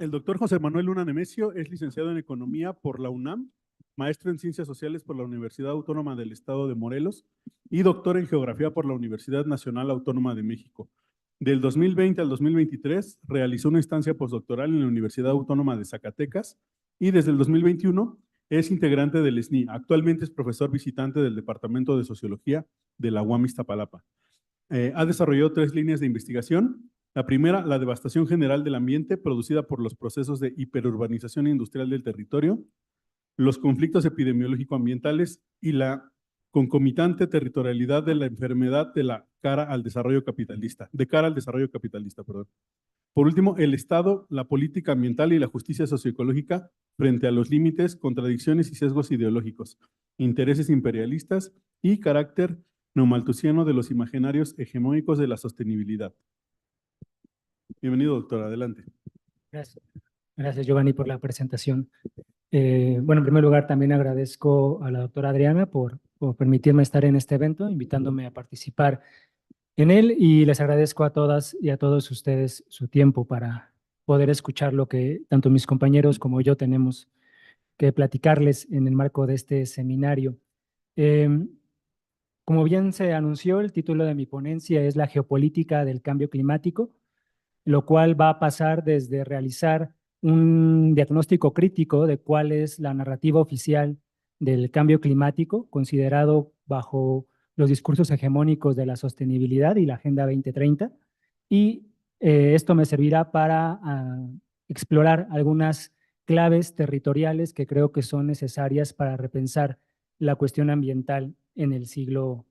El doctor José Manuel Luna Nemesio es licenciado en Economía por la UNAM, maestro en Ciencias Sociales por la Universidad Autónoma del Estado de Morelos y doctor en Geografía por la Universidad Nacional Autónoma de México. Del 2020 al 2023 realizó una estancia postdoctoral en la Universidad Autónoma de Zacatecas y desde el 2021 es integrante del SNI. Actualmente es profesor visitante del Departamento de Sociología de la UAM Iztapalapa. Ha desarrollado 3 líneas de investigación. La primera, la devastación general del ambiente producida por los procesos de hiperurbanización industrial del territorio, los conflictos epidemiológico-ambientales y la concomitante territorialidad de la enfermedad de cara al desarrollo capitalista, perdón. Por último, el Estado, la política ambiental y la justicia socioecológica frente a los límites, contradicciones y sesgos ideológicos, intereses imperialistas y carácter neomalthusiano de los imaginarios hegemónicos de la sostenibilidad. Bienvenido, doctor. Adelante. Gracias. Gracias, Giovanni, por la presentación. Bueno, en primer lugar, también agradezco a la doctora Adriana por permitirme estar en este evento, invitándome a participar en él, y les agradezco a todas y a todos ustedes su tiempo para poder escuchar lo que tanto mis compañeros como yo tenemos que platicarles en el marco de este seminario. Como bien se anunció, el título de mi ponencia es La geopolítica del cambio climático, lo cual va a pasar desde realizar un diagnóstico crítico de cuál es la narrativa oficial del cambio climático, considerado bajo los discursos hegemónicos de la sostenibilidad y la Agenda 2030, y esto me servirá para explorar algunas claves territoriales que creo que son necesarias para repensar la cuestión ambiental en el siglo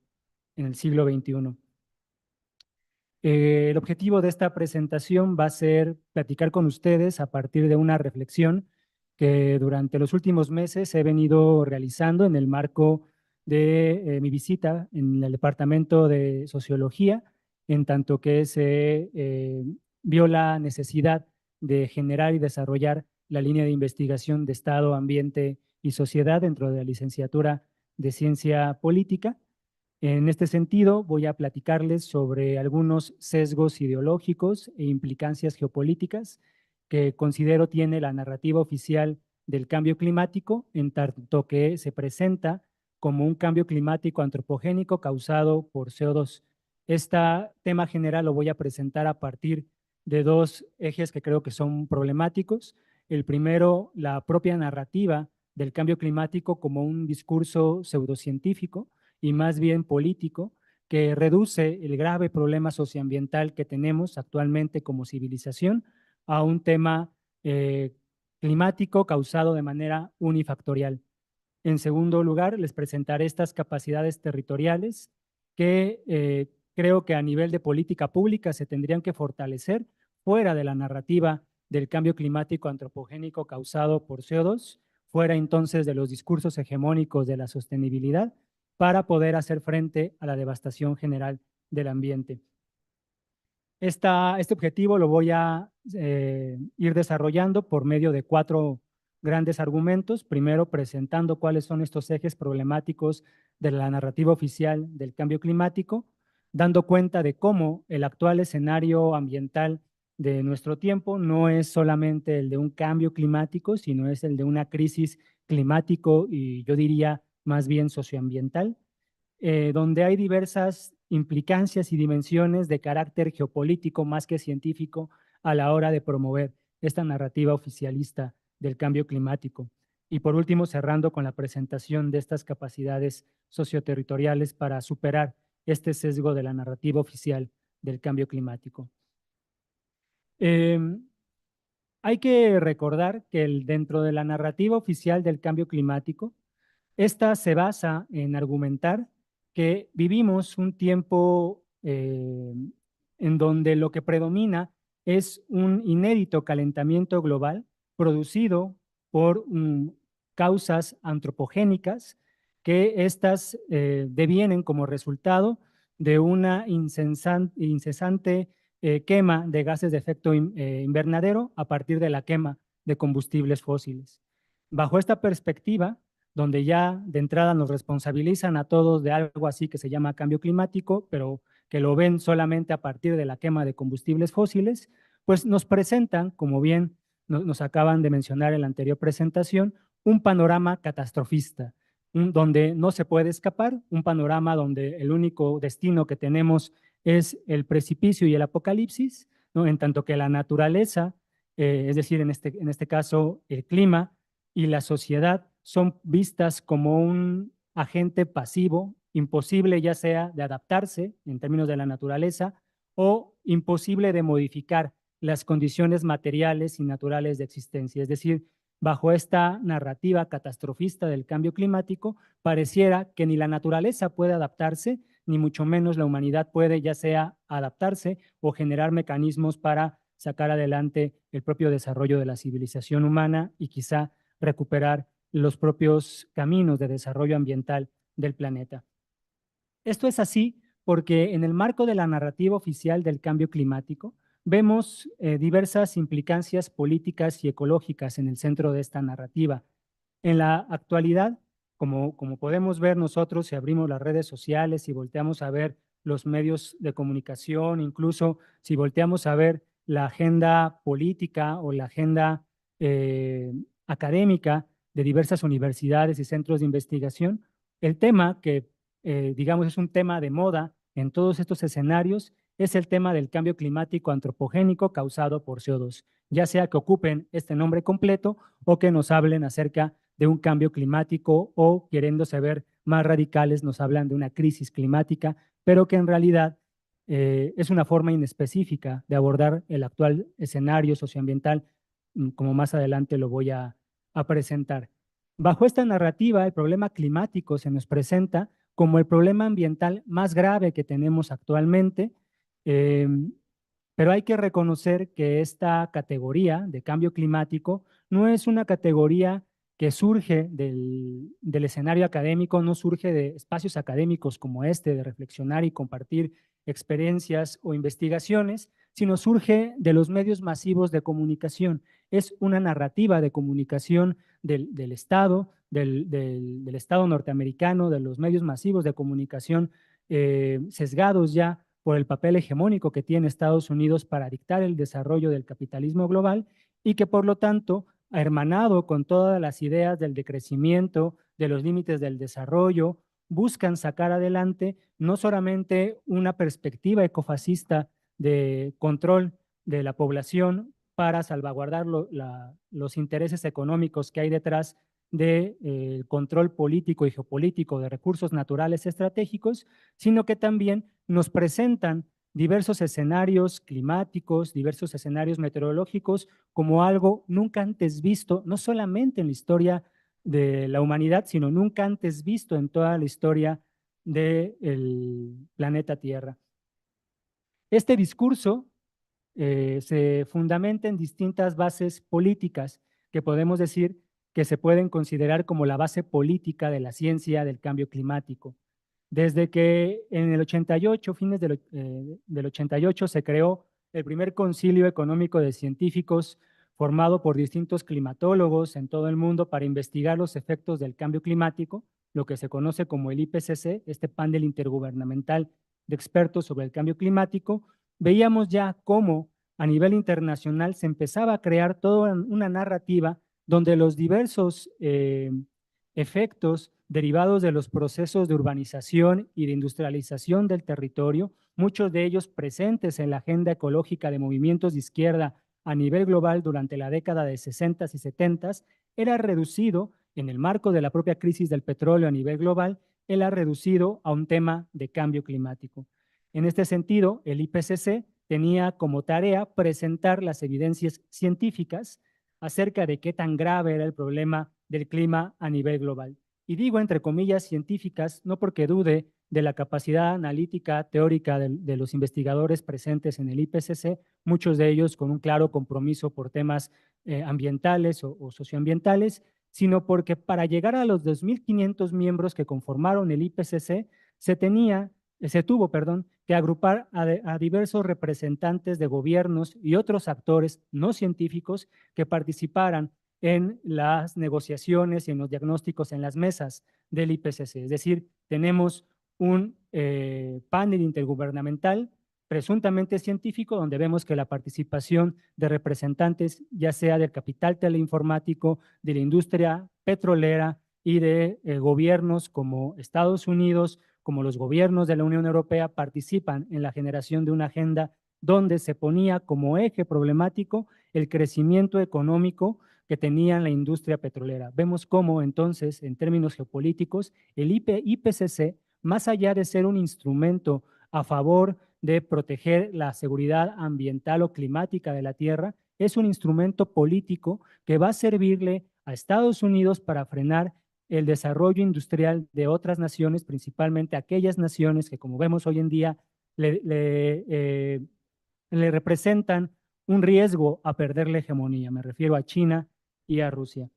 XXI. El objetivo de esta presentación va a ser platicar con ustedes a partir de una reflexión que durante los últimos meses he venido realizando en el marco de mi visita en el Departamento de Sociología, en tanto que se vio la necesidad de generar y desarrollar la línea de investigación de Estado, Ambiente y Sociedad dentro de la licenciatura de Ciencia Política. En este sentido, voy a platicarles sobre algunos sesgos ideológicos e implicancias geopolíticas que considero tiene la narrativa oficial del cambio climático, en tanto que se presenta como un cambio climático antropogénico causado por CO2. Este tema general lo voy a presentar a partir de 2 ejes que creo que son problemáticos. El primero, la propia narrativa del cambio climático como un discurso pseudocientífico y más bien político, que reduce el grave problema socioambiental que tenemos actualmente como civilización a un tema climático causado de manera unifactorial. En segundo lugar, les presentaré estas capacidades territoriales que creo que a nivel de política pública se tendrían que fortalecer fuera de la narrativa del cambio climático antropogénico causado por CO2, fuera entonces de los discursos hegemónicos de la sostenibilidad, para poder hacer frente a la devastación general del ambiente. Este objetivo lo voy a ir desarrollando por medio de 4 grandes argumentos. Primero, presentando cuáles son estos ejes problemáticos de la narrativa oficial del cambio climático, dando cuenta de cómo el actual escenario ambiental de nuestro tiempo no es solamente el de un cambio climático, sino es el de una crisis climático y yo diría más bien socioambiental, donde hay diversas implicancias y dimensiones de carácter geopolítico más que científico a la hora de promover esta narrativa oficialista del cambio climático. Y por último, cerrando con la presentación de estas capacidades socioterritoriales para superar este sesgo de la narrativa oficial del cambio climático. Hay que recordar que dentro de la narrativa oficial del cambio climático, esta se basa en argumentar que vivimos un tiempo en donde lo que predomina es un inédito calentamiento global producido por causas antropogénicas, que estas devienen como resultado de una incesante quema de gases de efecto invernadero a partir de la quema de combustibles fósiles. Bajo esta perspectiva, donde ya de entrada nos responsabilizan a todos de algo así que se llama cambio climático, pero que lo ven solamente a partir de la quema de combustibles fósiles, pues nos presentan, como bien nos acaban de mencionar en la anterior presentación, un panorama catastrofista, donde no se puede escapar, un panorama donde el único destino que tenemos es el precipicio y el apocalipsis, ¿no? En tanto que la naturaleza, es decir, en este caso el clima y la sociedad, son vistas como un agente pasivo, imposible ya sea de adaptarse en términos de la naturaleza o imposible de modificar las condiciones materiales y naturales de existencia. Es decir, bajo esta narrativa catastrofista del cambio climático, pareciera que ni la naturaleza puede adaptarse, ni mucho menos la humanidad puede ya sea adaptarse o generar mecanismos para sacar adelante el propio desarrollo de la civilización humana y quizá recuperar los propios caminos de desarrollo ambiental del planeta. Esto es así porque en el marco de la narrativa oficial del cambio climático, vemos diversas implicancias políticas y ecológicas en el centro de esta narrativa. En la actualidad, como podemos ver nosotros si abrimos las redes sociales, si volteamos a ver los medios de comunicación, incluso si volteamos a ver la agenda política o la agenda académica de diversas universidades y centros de investigación, el tema que, digamos, es un tema de moda en todos estos escenarios es el tema del cambio climático antropogénico causado por CO2, ya sea que ocupen este nombre completo o que nos hablen acerca de un cambio climático o, queriéndose ver más radicales, nos hablan de una crisis climática, pero que en realidad es una forma inespecífica de abordar el actual escenario socioambiental, como más adelante lo voy a presentar. Bajo esta narrativa, el problema climático se nos presenta como el problema ambiental más grave que tenemos actualmente, eh, pero hay que reconocer que esta categoría de cambio climático no es una categoría que surge del escenario académico, no surge de espacios académicos como este, de reflexionar y compartir experiencias o investigaciones, sino surge de los medios masivos de comunicación. Es una narrativa de comunicación del Estado, del Estado norteamericano, de los medios masivos de comunicación sesgados ya por el papel hegemónico que tiene Estados Unidos para dictar el desarrollo del capitalismo global y que por lo tanto, hermanado con todas las ideas del decrecimiento, de los límites del desarrollo, buscan sacar adelante no solamente una perspectiva ecofascista de control de la población para salvaguardar los intereses económicos que hay detrás del control político y geopolítico de recursos naturales estratégicos, sino que también nos presentan diversos escenarios climáticos, diversos escenarios meteorológicos como algo nunca antes visto, no solamente en la historia de la humanidad, sino nunca antes visto en toda la historia del planeta Tierra. Este discurso se fundamenta en distintas bases políticas que podemos decir que se pueden considerar como la base política de la ciencia del cambio climático. Desde que en el 88, fines del 88, se creó el primer concilio económico de científicos formado por distintos climatólogos en todo el mundo para investigar los efectos del cambio climático, lo que se conoce como el IPCC, este panel intergubernamental de expertos sobre el cambio climático, veíamos ya cómo a nivel internacional se empezaba a crear toda una narrativa donde los diversos efectos derivados de los procesos de urbanización y de industrialización del territorio, muchos de ellos presentes en la agenda ecológica de movimientos de izquierda a nivel global durante la década de 60 y 70, era reducido, en el marco de la propia crisis del petróleo a nivel global, era reducido a un tema de cambio climático. En este sentido, el IPCC tenía como tarea presentar las evidencias científicas acerca de qué tan grave era el problema del clima a nivel global. Y digo entre comillas científicas, no porque dude de la capacidad analítica teórica de los investigadores presentes en el IPCC, muchos de ellos con un claro compromiso por temas ambientales o socioambientales, sino porque para llegar a los 2.500 miembros que conformaron el IPCC, se tuvo que agrupar a diversos representantes de gobiernos y otros actores no científicos que participaran en las negociaciones y en los diagnósticos en las mesas del IPCC. Es decir, tenemos un panel intergubernamental presuntamente científico, donde vemos que la participación de representantes, ya sea del capital teleinformático, de la industria petrolera y de gobiernos como Estados Unidos, como los gobiernos de la Unión Europea, participan en la generación de una agenda donde se ponía como eje problemático el crecimiento económico que tenía la industria petrolera. Vemos cómo entonces, en términos geopolíticos, el IPCC, más allá de ser un instrumento a favor de proteger la seguridad ambiental o climática de la Tierra, es un instrumento político que va a servirle a Estados Unidos para frenar el desarrollo industrial de otras naciones, principalmente aquellas naciones que, como vemos hoy en día, le representan un riesgo a perder la hegemonía. Me refiero a China y a Rusia.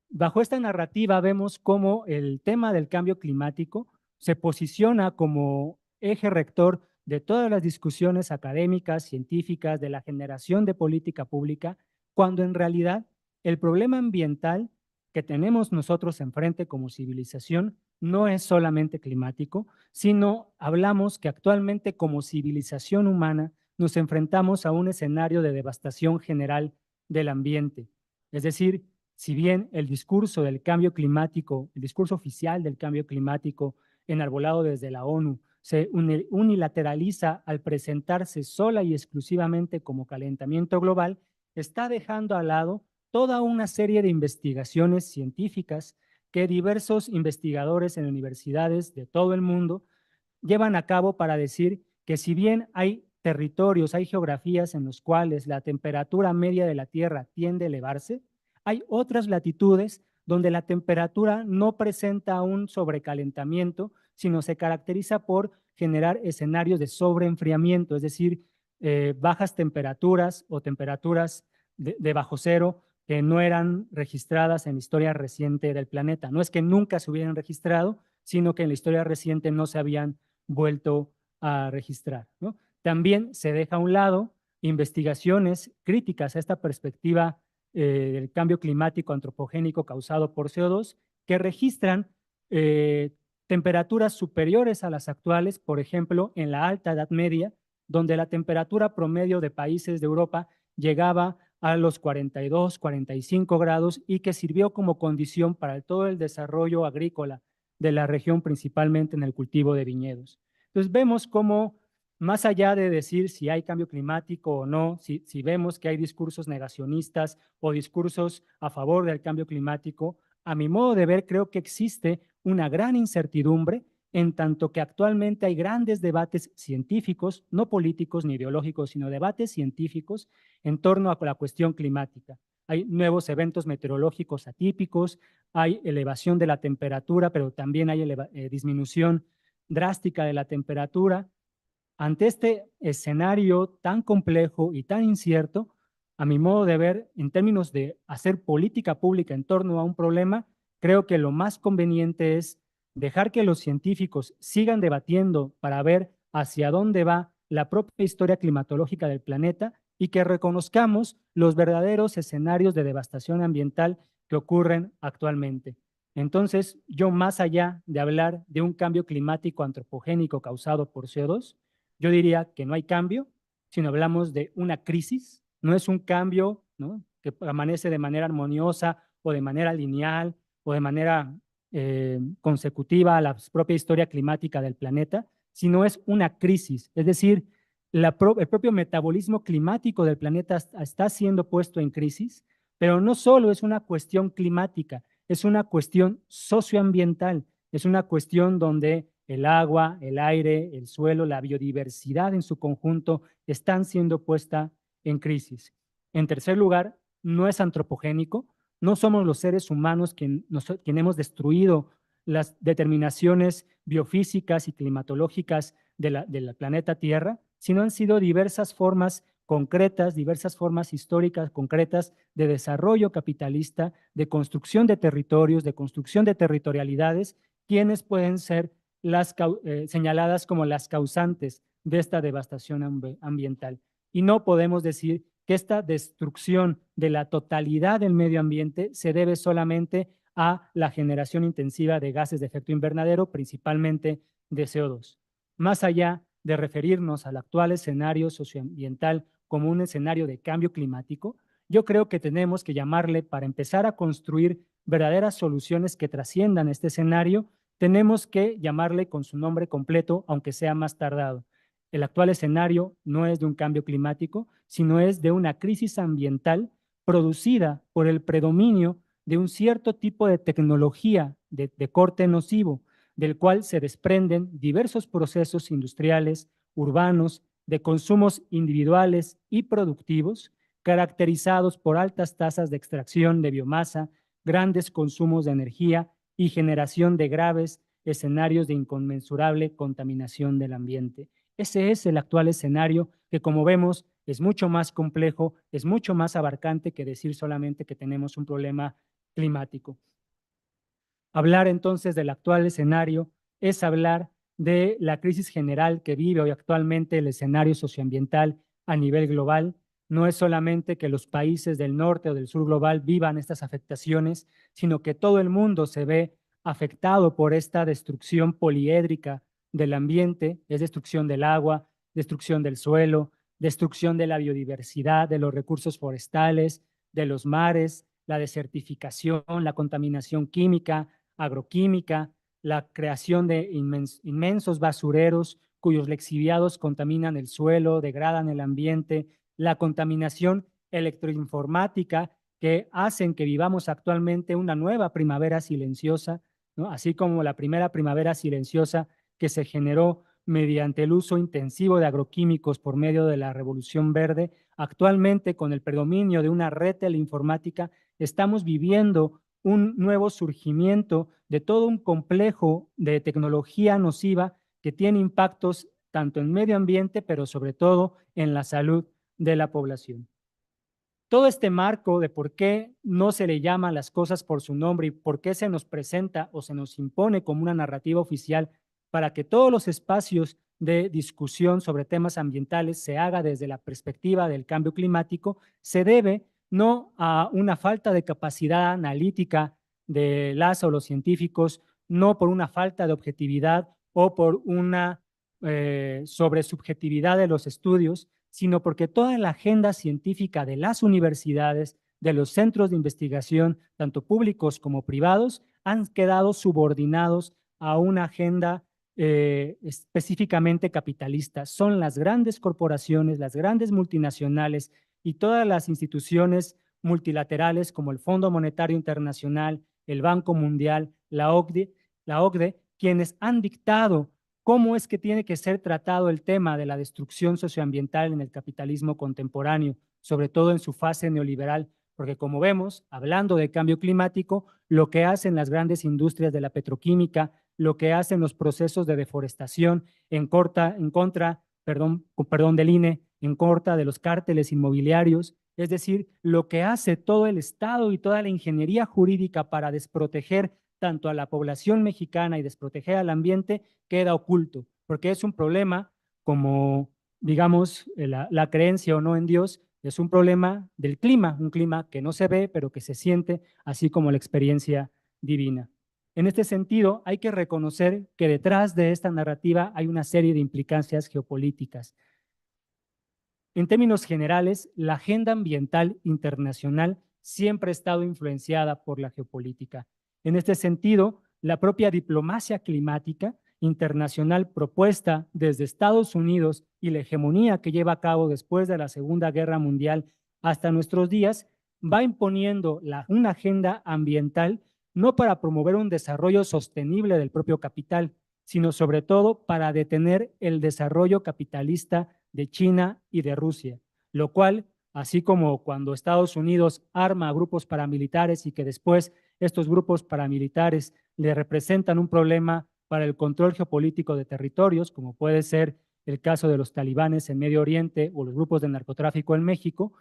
Bajo esta narrativa vemos cómo el tema del cambio climático se posiciona como eje rector de todas las discusiones académicas, científicas, de la generación de política pública, cuando en realidad el problema ambiental que tenemos nosotros enfrente como civilización no es solamente climático, sino hablamos que actualmente como civilización humana nos enfrentamos a un escenario de devastación general del ambiente. Es decir, si bien el discurso del cambio climático, el discurso oficial del cambio climático enarbolado desde la ONU, se unilateraliza al presentarse sola y exclusivamente como calentamiento global, está dejando al lado toda una serie de investigaciones científicas que diversos investigadores en universidades de todo el mundo llevan a cabo para decir que si bien hay territorios, hay geografías en los cuales la temperatura media de la Tierra tiende a elevarse, hay otras latitudes donde la temperatura no presenta un sobrecalentamiento, sino se caracteriza por generar escenarios de sobreenfriamiento, es decir, bajas temperaturas o temperaturas de bajo cero que no eran registradas en la historia reciente del planeta. No es que nunca se hubieran registrado, sino que en la historia reciente no se habían vuelto a registrar, ¿no? También se deja a un lado investigaciones críticas a esta perspectiva del cambio climático antropogénico causado por CO2 que registran temperaturas superiores a las actuales, por ejemplo, en la Alta Edad Media, donde la temperatura promedio de países de Europa llegaba a los 42, 45 grados y que sirvió como condición para todo el desarrollo agrícola de la región, principalmente en el cultivo de viñedos. Entonces vemos cómo, más allá de decir si hay cambio climático o no, si vemos que hay discursos negacionistas o discursos a favor del cambio climático, a mi modo de ver, creo que existe una gran incertidumbre en tanto que actualmente hay grandes debates científicos, no políticos ni ideológicos, sino debates científicos en torno a la cuestión climática. Hay nuevos eventos meteorológicos atípicos, hay elevación de la temperatura, pero también hay disminución drástica de la temperatura. Ante este escenario tan complejo y tan incierto, a mi modo de ver, en términos de hacer política pública en torno a un problema, creo que lo más conveniente es dejar que los científicos sigan debatiendo para ver hacia dónde va la propia historia climatológica del planeta y que reconozcamos los verdaderos escenarios de devastación ambiental que ocurren actualmente. Entonces, yo más allá de hablar de un cambio climático antropogénico causado por CO2, yo diría que no hay cambio, sino hablamos de una crisis, no es un cambio, ¿no?, que amanece de manera armoniosa o de manera lineal o de manera consecutiva a la propia historia climática del planeta, sino es una crisis, es decir, el propio metabolismo climático del planeta está siendo puesto en crisis, pero no solo es una cuestión climática, es una cuestión socioambiental, es una cuestión donde el agua, el aire, el suelo, la biodiversidad en su conjunto están siendo puesta en crisis. En tercer lugar, no es antropogénico, no somos los seres humanos quienes hemos destruido las determinaciones biofísicas y climatológicas del planeta Tierra, sino han sido diversas formas concretas, diversas formas históricas concretas de desarrollo capitalista, de construcción de territorios, de construcción de territorialidades, quienes pueden ser señaladas como las causantes de esta devastación ambiental. Y no podemos decir que esta destrucción de la totalidad del medio ambiente se debe solamente a la generación intensiva de gases de efecto invernadero, principalmente de CO2. Más allá de referirnos al actual escenario socioambiental como un escenario de cambio climático, yo creo que tenemos que llamarle, para empezar a construir verdaderas soluciones que trasciendan este escenario, tenemos que llamarle con su nombre completo, aunque sea más tardado. El actual escenario no es de un cambio climático, sino es de una crisis ambiental producida por el predominio de un cierto tipo de tecnología de corte nocivo, del cual se desprenden diversos procesos industriales, urbanos, de consumos individuales y productivos, caracterizados por altas tasas de extracción de biomasa, grandes consumos de energía y generación de graves escenarios de inconmensurable contaminación del ambiente. Ese es el actual escenario que, como vemos, es mucho más complejo, es mucho más abarcante que decir solamente que tenemos un problema climático. Hablar entonces del actual escenario es hablar de la crisis general que vive hoy actualmente el escenario socioambiental a nivel global. No es solamente que los países del norte o del sur global vivan estas afectaciones, sino que todo el mundo se ve afectado por esta destrucción poliédrica del ambiente, es destrucción del agua, destrucción del suelo, destrucción de la biodiversidad, de los recursos forestales, de los mares, la desertificación, la contaminación química, agroquímica, la creación de inmensos basureros cuyos lixiviados contaminan el suelo, degradan el ambiente, la contaminación electroinformática que hacen que vivamos actualmente una nueva primavera silenciosa, ¿no? Así como la primera primavera silenciosa que se generó mediante el uso intensivo de agroquímicos por medio de la Revolución Verde. Actualmente, con el predominio de una red teleinformática, estamos viviendo un nuevo surgimiento de todo un complejo de tecnología nociva que tiene impactos tanto en medio ambiente, pero sobre todo en la salud de la población. Todo este marco de por qué no se le llama las cosas por su nombre y por qué se nos presenta o se nos impone como una narrativa oficial para que todos los espacios de discusión sobre temas ambientales se haga desde la perspectiva del cambio climático, se debe no a una falta de capacidad analítica de las o los científicos, no por una falta de objetividad o por una sobresubjetividad de los estudios, sino porque toda la agenda científica de las universidades, de los centros de investigación, tanto públicos como privados, han quedado subordinados a una agenda específicamente capitalista. Son las grandes corporaciones, las grandes multinacionales y todas las instituciones multilaterales como el Fondo Monetario Internacional, el Banco Mundial, la OCDE, quienes han dictado cómo es que tiene que ser tratado el tema de la destrucción socioambiental en el capitalismo contemporáneo, sobre todo en su fase neoliberal, porque como vemos, hablando de cambio climático, lo que hacen las grandes industrias de la petroquímica, lo que hacen los procesos de deforestación en contra del INE, en contra de los cárteles inmobiliarios, es decir, lo que hace todo el Estado y toda la ingeniería jurídica para desproteger tanto a la población mexicana y desproteger al ambiente, queda oculto, porque es un problema como, digamos, la creencia o no en Dios, es un problema del clima, un clima que no se ve, pero que se siente, así como la experiencia divina. En este sentido, hay que reconocer que detrás de esta narrativa hay una serie de implicancias geopolíticas. En términos generales, la agenda ambiental internacional siempre ha estado influenciada por la geopolítica. En este sentido, la propia diplomacia climática internacional propuesta desde Estados Unidos y la hegemonía que lleva a cabo después de la Segunda Guerra Mundial hasta nuestros días va imponiendo una agenda ambiental no para promover un desarrollo sostenible del propio capital, sino sobre todo para detener el desarrollo capitalista de China y de Rusia, lo cual, así como cuando Estados Unidos arma a grupos paramilitares y que después estos grupos paramilitares le representan un problema para el control geopolítico de territorios, como puede ser el caso de los talibanes en Medio Oriente o los grupos de narcotráfico en México,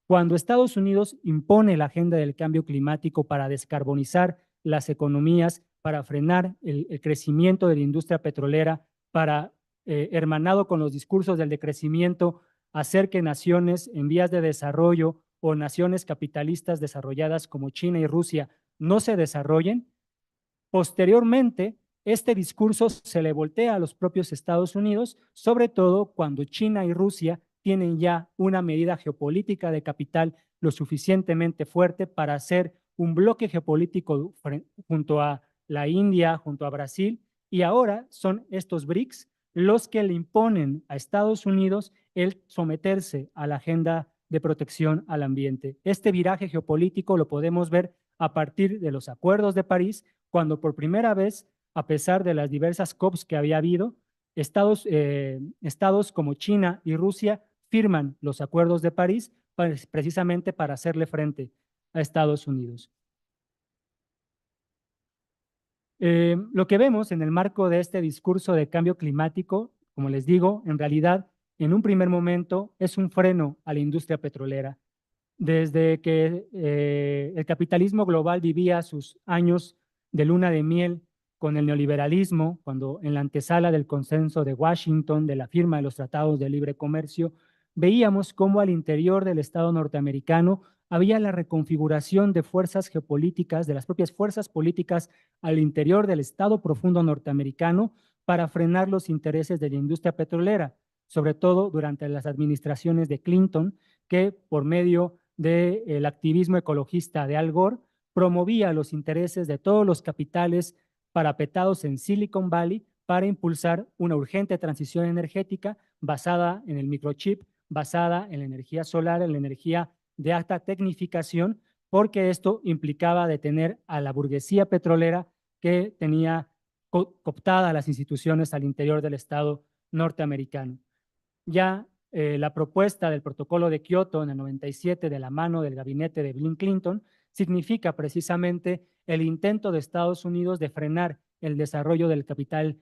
cuando Estados Unidos impone la agenda del cambio climático para descarbonizar las economías, para frenar el crecimiento de la industria petrolera, para, hermanado con los discursos del decrecimiento, hacer que naciones en vías de desarrollo o naciones capitalistas desarrolladas como China y Rusia no se desarrollen, posteriormente este discurso se le voltea a los propios Estados Unidos, sobre todo cuando China y Rusia tienen ya una medida geopolítica de capital lo suficientemente fuerte para hacer un bloque geopolítico junto a la India, junto a Brasil, y ahora son estos BRICS los que le imponen a Estados Unidos el someterse a la agenda de protección al ambiente. Este viraje geopolítico lo podemos ver a partir de los acuerdos de París, cuando por primera vez, a pesar de las diversas COPs que había habido, estados como China y Rusia firman los acuerdos de París precisamente para hacerle frente a Estados Unidos. Lo que vemos en el marco de este discurso de cambio climático, como les digo, en realidad, en un primer momento es un freno a la industria petrolera. Desde que el capitalismo global vivía sus años de luna de miel con el neoliberalismo, cuando en la antesala del consenso de Washington, de la firma de los tratados de libre comercio, veíamos cómo al interior del Estado norteamericano había la reconfiguración de fuerzas geopolíticas, de las propias fuerzas políticas al interior del Estado profundo norteamericano para frenar los intereses de la industria petrolera, sobre todo durante las administraciones de Clinton, que por medio del activismo ecologista de Al Gore promovía los intereses de todos los capitales parapetados en Silicon Valley para impulsar una urgente transición energética basada en el microchip, basada en la energía solar, en la energía de alta tecnificación, porque esto implicaba detener a la burguesía petrolera que tenía cooptadas las instituciones al interior del Estado norteamericano. Ya la propuesta del protocolo de Kioto en el 97 de la mano del gabinete de Bill Clinton significa precisamente el intento de Estados Unidos de frenar el desarrollo del capital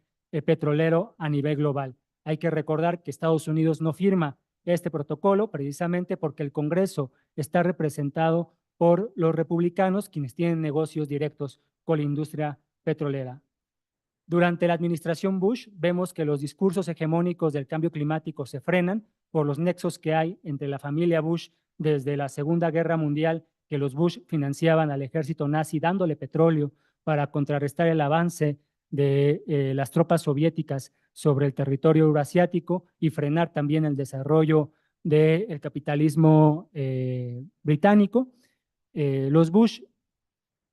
petrolero a nivel global. Hay que recordar que Estados Unidos no firma este protocolo precisamente porque el Congreso está representado por los republicanos, quienes tienen negocios directos con la industria petrolera. Durante la administración Bush vemos que los discursos hegemónicos del cambio climático se frenan por los nexos que hay entre la familia Bush desde la Segunda Guerra Mundial, que los Bush financiaban al ejército nazi dándole petróleo para contrarrestar el avance de las tropas soviéticas sobre el territorio euroasiático y frenar también el desarrollo del capitalismo británico. Los Bush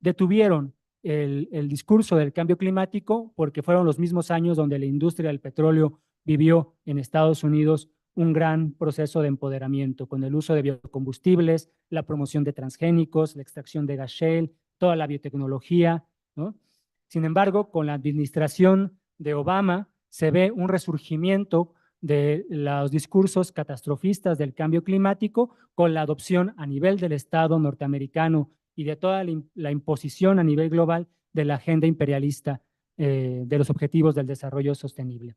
detuvieron el discurso del cambio climático porque fueron los mismos años donde la industria del petróleo vivió en Estados Unidos un gran proceso de empoderamiento con el uso de biocombustibles, la promoción de transgénicos, la extracción de gas shale, toda la biotecnología, ¿no? Sin embargo, con la administración de Obama se ve un resurgimiento de los discursos catastrofistas del cambio climático con la adopción a nivel del Estado norteamericano y de toda la imposición a nivel global de la agenda imperialista de los objetivos del desarrollo sostenible.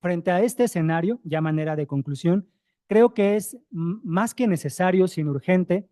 Frente a este escenario, ya manera de conclusión, creo que es más que necesario, sino urgente,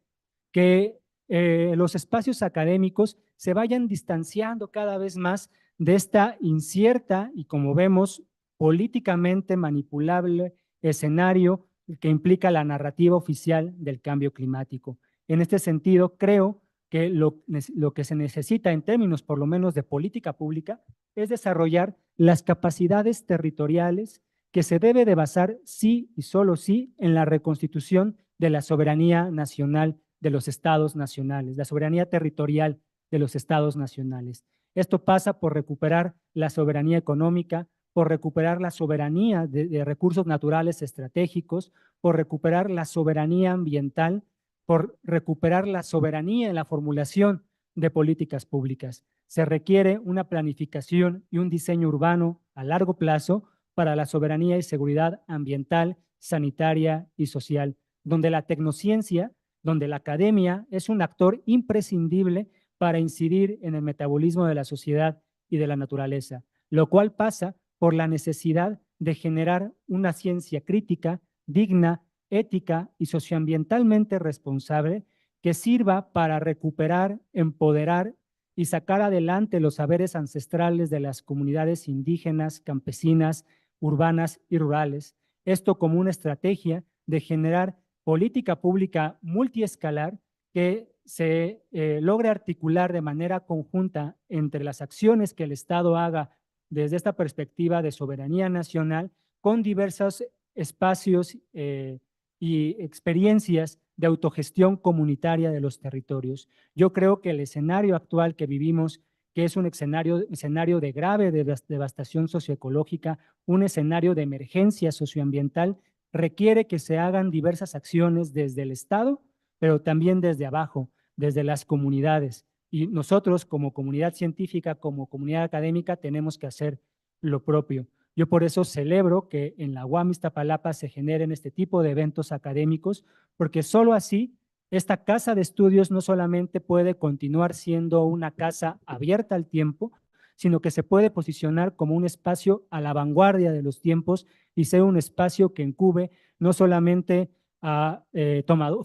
que los espacios académicos se vayan distanciando cada vez más de esta incierta y, como vemos, políticamente manipulable escenario que implica la narrativa oficial del cambio climático. En este sentido, creo que lo que se necesita en términos por lo menos de política pública es desarrollar las capacidades territoriales que se debe de basar sí y solo sí en la reconstitución de la soberanía nacional de los estados nacionales, la soberanía territorial de los estados nacionales. Esto pasa por recuperar la soberanía económica, por recuperar la soberanía de recursos naturales estratégicos, por recuperar la soberanía ambiental, por recuperar la soberanía en la formulación de políticas públicas. Se requiere una planificación y un diseño urbano a largo plazo para la soberanía y seguridad ambiental, sanitaria y social, donde la tecnociencia, donde la academia es un actor imprescindible para incidir en el metabolismo de la sociedad y de la naturaleza, lo cual pasa por la necesidad de generar una ciencia crítica, digna, ética y socioambientalmente responsable que sirva para recuperar, empoderar y sacar adelante los saberes ancestrales de las comunidades indígenas, campesinas, urbanas y rurales. Esto como una estrategia de generar política pública multiescalar que se logre articular de manera conjunta entre las acciones que el Estado haga desde esta perspectiva de soberanía nacional con diversos espacios y experiencias de autogestión comunitaria de los territorios. Yo creo que el escenario actual que vivimos, que es un escenario de grave devastación socioecológica, un escenario de emergencia socioambiental, requiere que se hagan diversas acciones desde el Estado, pero también desde abajo, desde las comunidades. Y nosotros, como comunidad científica, como comunidad académica, tenemos que hacer lo propio. Yo por eso celebro que en la UAM Iztapalapa se generen este tipo de eventos académicos, porque solo así esta casa de estudios no solamente puede continuar siendo una casa abierta al tiempo, sino que se puede posicionar como un espacio a la vanguardia de los tiempos y ser un espacio que incube no solamente a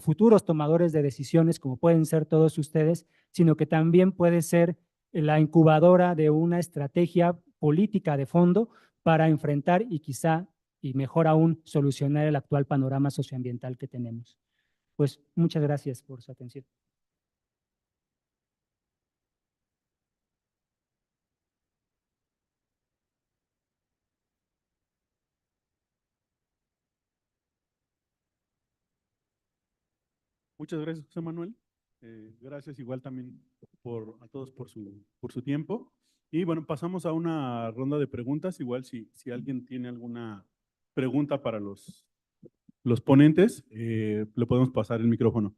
futuros tomadores de decisiones, como pueden ser todos ustedes, sino que también puede ser la incubadora de una estrategia política de fondo para enfrentar y quizá, y mejor aún, solucionar el actual panorama socioambiental que tenemos. Pues muchas gracias por su atención. Muchas gracias, José Manuel. Gracias igual también a todos por su tiempo. Y bueno, pasamos a una ronda de preguntas. Igual si alguien tiene alguna pregunta para los ponentes, le podemos pasar el micrófono.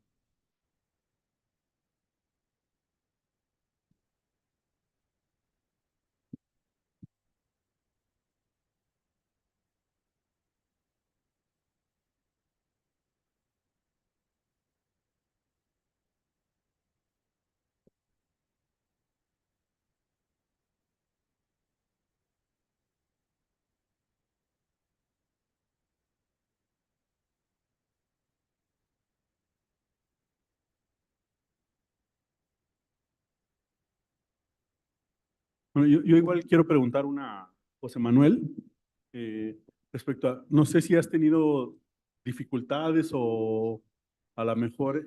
Bueno, yo igual quiero preguntar una, José Manuel, eh, respecto a, no sé si has tenido dificultades o a lo mejor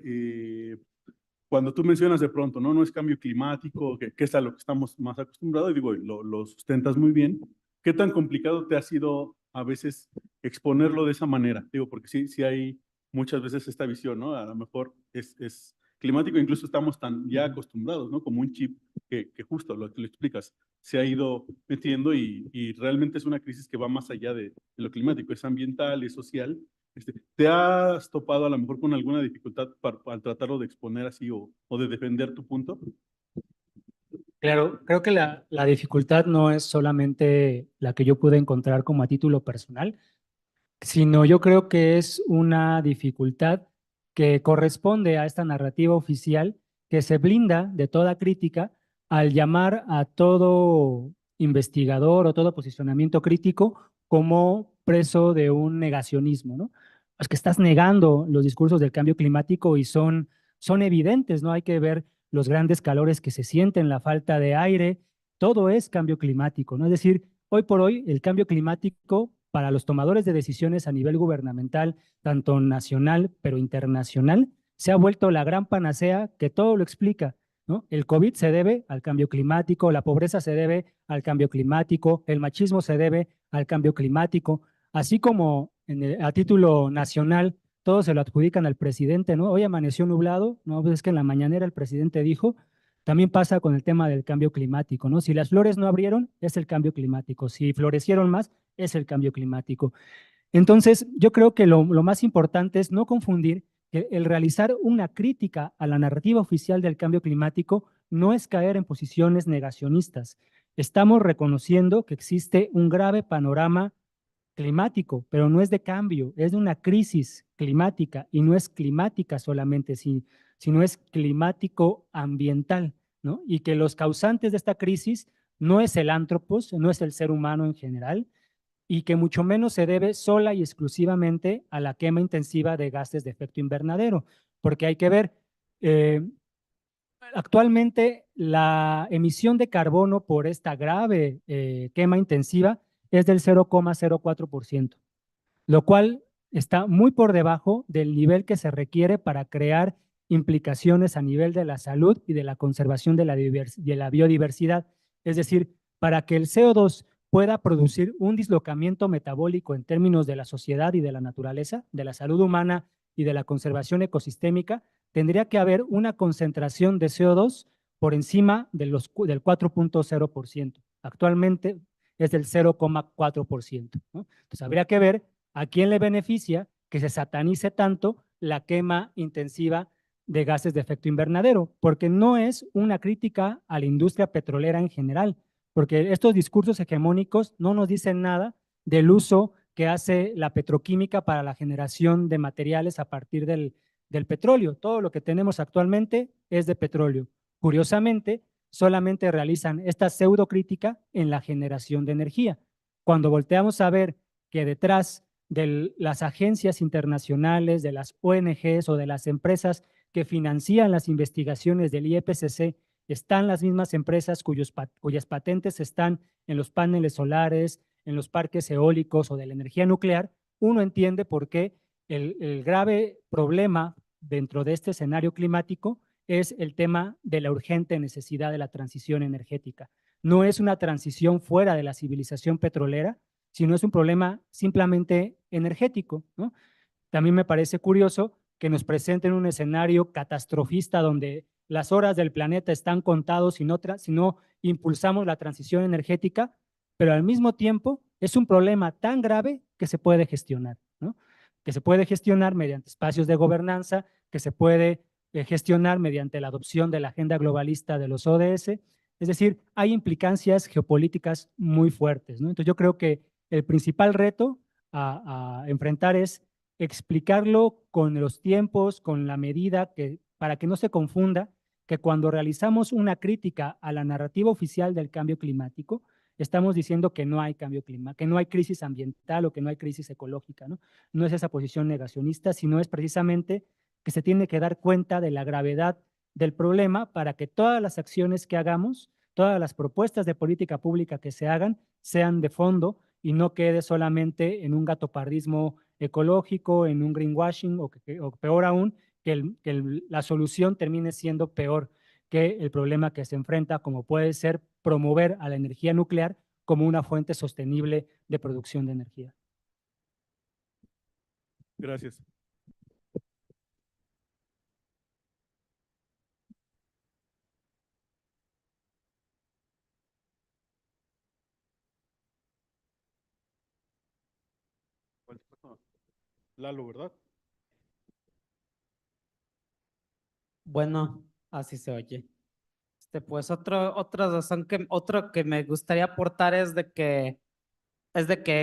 cuando tú mencionas de pronto, ¿no? No es cambio climático, que es a lo que estamos más acostumbrados, y digo, lo sustentas muy bien. ¿Qué tan complicado te ha sido a veces exponerlo de esa manera? Digo, porque sí hay muchas veces esta visión, ¿no? A lo mejor es climático, incluso estamos tan ya acostumbrados, ¿no? Como un chip que justo lo que lo explicas, se ha ido metiendo y realmente es una crisis que va más allá de lo climático, es ambiental, es social. ¿Te has topado a lo mejor con alguna dificultad al tratarlo de exponer así o de defender tu punto? Claro, creo que la dificultad no es solamente la que yo pude encontrar como a título personal, sino yo creo que es una dificultad que corresponde a esta narrativa oficial que se blinda de toda crítica al llamar a todo investigador o todo posicionamiento crítico como preso de un negacionismo, ¿no? Es que estás negando los discursos del cambio climático y son evidentes, ¿no? Hay que ver los grandes calores que se sienten, la falta de aire, todo es cambio climático, ¿no? Es decir, hoy por hoy el cambio climático para los tomadores de decisiones a nivel gubernamental, tanto nacional pero internacional, se ha vuelto la gran panacea que todo lo explica, ¿no? El COVID se debe al cambio climático, la pobreza se debe al cambio climático, el machismo se debe al cambio climático, así como a título nacional todos se lo adjudican al presidente, ¿no? Hoy amaneció nublado, ¿no? Pues es que en la mañanera el presidente dijo, también pasa con el tema del cambio climático, ¿no? Si las flores no abrieron, es el cambio climático. Si florecieron más, es el cambio climático. Entonces, yo creo que lo más importante es no confundir que el realizar una crítica a la narrativa oficial del cambio climático no es caer en posiciones negacionistas. Estamos reconociendo que existe un grave panorama climático, pero no es de cambio, es de una crisis climática y no es climática solamente, sino es climático ambiental, ¿no? Y que los causantes de esta crisis no es el ántropos, no es el ser humano en general, y que mucho menos se debe sola y exclusivamente a la quema intensiva de gases de efecto invernadero, porque hay que ver, eh, actualmente la emisión de carbono por esta grave quema intensiva es del 0,04%, lo cual está muy por debajo del nivel que se requiere para crear implicaciones a nivel de la salud y de la conservación de la biodiversidad. Es decir, para que el CO2 pueda producir un dislocamiento metabólico en términos de la sociedad y de la naturaleza, de la salud humana y de la conservación ecosistémica, tendría que haber una concentración de CO2 por encima del 4.0%. Actualmente es del 0,4%, ¿no? Entonces habría que ver a quién le beneficia que se satanice tanto la quema intensiva de gases de efecto invernadero, porque no es una crítica a la industria petrolera en general, porque estos discursos hegemónicos no nos dicen nada del uso que hace la petroquímica para la generación de materiales a partir del petróleo. Todo lo que tenemos actualmente es de petróleo. Curiosamente, solamente realizan esta pseudocrítica en la generación de energía. Cuando volteamos a ver que detrás de las agencias internacionales, de las ONGs o de las empresas que financian las investigaciones del IEPCC, están las mismas empresas cuyas patentes están en los paneles solares, en los parques eólicos o de la energía nuclear, uno entiende por qué el grave problema dentro de este escenario climático es el tema de la urgente necesidad de la transición energética. No es una transición fuera de la civilización petrolera, sino es un problema simplemente energético, ¿no? También me parece curioso que nos presenten un escenario catastrofista donde las horas del planeta están contados si no impulsamos la transición energética, pero al mismo tiempo es un problema tan grave que se puede gestionar, ¿no? Que se puede gestionar mediante espacios de gobernanza, que se puede gestionar mediante la adopción de la agenda globalista de los ODS. Es decir, hay implicancias geopolíticas muy fuertes, ¿no? Entonces yo creo que el principal reto a enfrentar es explicarlo con los tiempos, con la medida, para que no se confunda que cuando realizamos una crítica a la narrativa oficial del cambio climático, estamos diciendo que no hay cambio climático, que no hay crisis ambiental o que no hay crisis ecológica, ¿no? No es esa posición negacionista, sino es precisamente que se tiene que dar cuenta de la gravedad del problema para que todas las acciones que hagamos, todas las propuestas de política pública que se hagan, sean de fondo y no quede solamente en un gatopardismo ecológico, en un greenwashing o peor aún, que la solución termine siendo peor que el problema que se enfrenta, como puede ser promover a la energía nuclear como una fuente sostenible de producción de energía. Gracias. Lalo, ¿verdad? Bueno, así se oye. Pues otra razón otro que me gustaría aportar es de que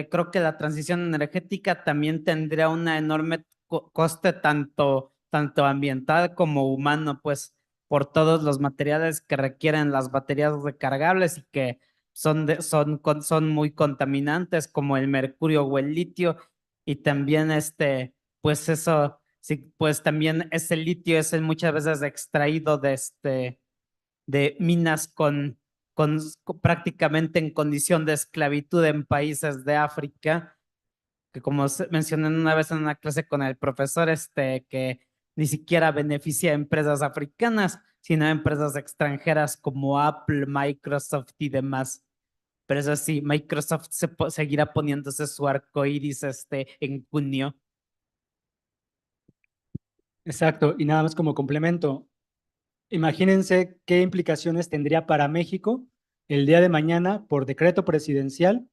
creo que la transición energética también tendría una enorme coste tanto ambiental como humano, pues por todos los materiales que requieren las baterías recargables y que son muy contaminantes como el mercurio o el litio y también pues eso, sí, pues también ese litio es muchas veces extraído de minas prácticamente en condición de esclavitud en países de África, que como mencioné una vez en una clase con el profesor, que ni siquiera beneficia a empresas africanas, sino a empresas extranjeras como Apple, Microsoft y demás. Pero eso sí, Microsoft seguirá poniéndose su arco iris en junio. Exacto, y nada más como complemento, imagínense qué implicaciones tendría para México el día de mañana, por decreto presidencial,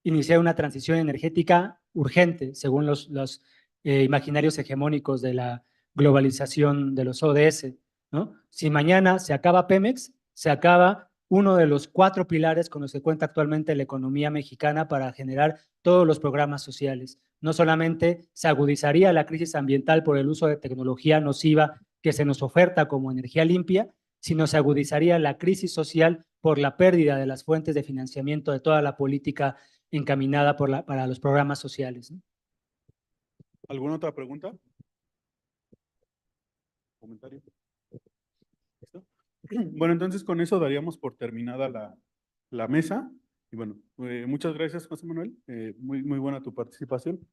iniciar una transición energética urgente, según los imaginarios hegemónicos de la globalización de los ODS, ¿no? Si mañana se acaba Pemex, se acaba uno de los 4 pilares con los que cuenta actualmente la economía mexicana para generar todos los programas sociales. No solamente se agudizaría la crisis ambiental por el uso de tecnología nociva que se nos oferta como energía limpia, sino se agudizaría la crisis social por la pérdida de las fuentes de financiamiento de toda la política encaminada para los programas sociales, ¿no? ¿Alguna otra pregunta? ¿Comentario? ¿Listo? Bueno, entonces con eso daríamos por terminada la mesa. Y bueno, muchas gracias, José Manuel. Muy buena tu participación.